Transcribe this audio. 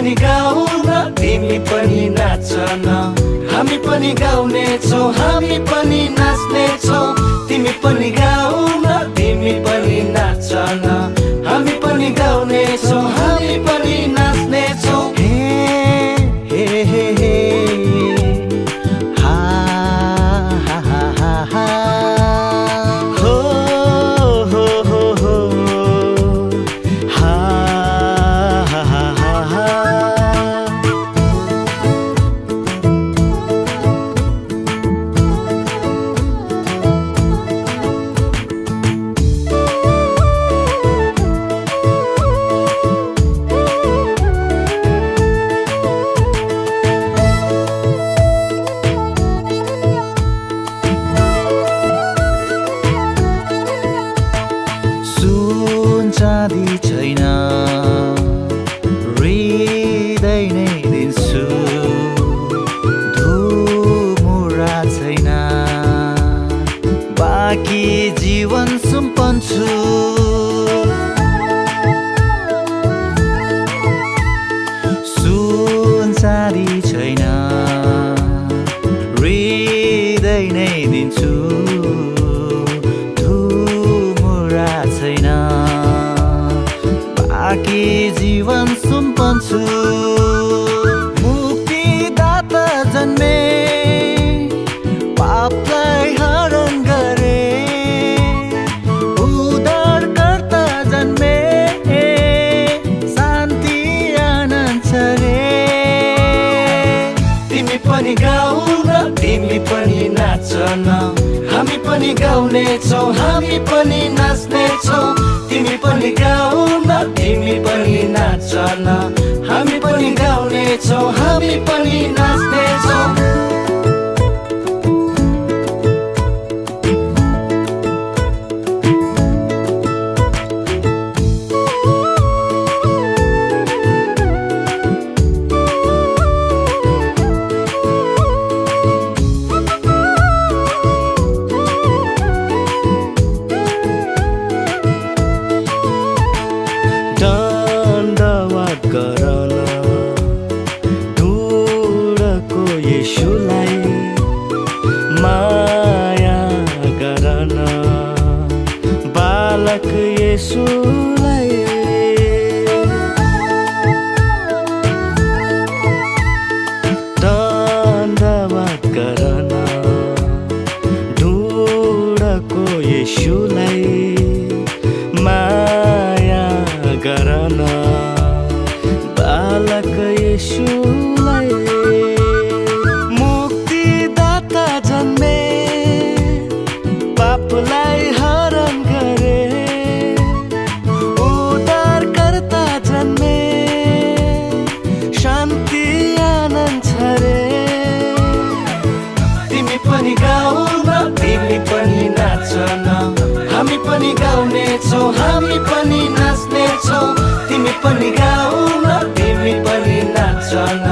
पनि गाऊ न तिमी पनि नाच न हामी पनि गाउने छौ हामी पनि नाच्ने छौ तिमी पनि गाऊ न तिमी पनि नाच न हामी पनि गाउने छौ हामी पनि नाच्ने छौ हे हे हे हे हा हा हा हा हा हो हो हो हो हा हा हा हा हा चाँदी छैन हृदय नै दिन्छु धुमुरा छैन बाँकी जीवन सुम्पन्छु सुन चाँदी छैन हृदय नै दिन्छु धुमुरा छैन बाँकी जीवन सुम्पन्छु मुक्तिदाता जन्मे पापलाई हरण गरे उद्धारकर्ता जन्मे शान्ति आनन्द छ रे तिमी पनि गाऊ न तिमी पनि नाच न हामी पनि गाउने छौ हामी पनि नाच्ने छौ तिमी पनि गाऊ न तिमी पनि नाच न हामी पनि गाउने छौ हामी पनि नाच्ने छौ दण्डवत गरन ढुँडको येशूलाई माया गरन बालक येशूलाई दण्डवत गरन ढुँडको येशूलाई माया गरन बालक येशूलाई मुक्तिदाता जन्मे पापलाई हरण गरे उद्धारकर्ता जन्मे शान्ति आनन्द छ रे तिमी पनि गाऊ न तिमी पनि नाच न हामी पनि गाउने छौ हामी पनि नाच्ने छौ तिमी पनि गाऊ न तिमी पनि नाच न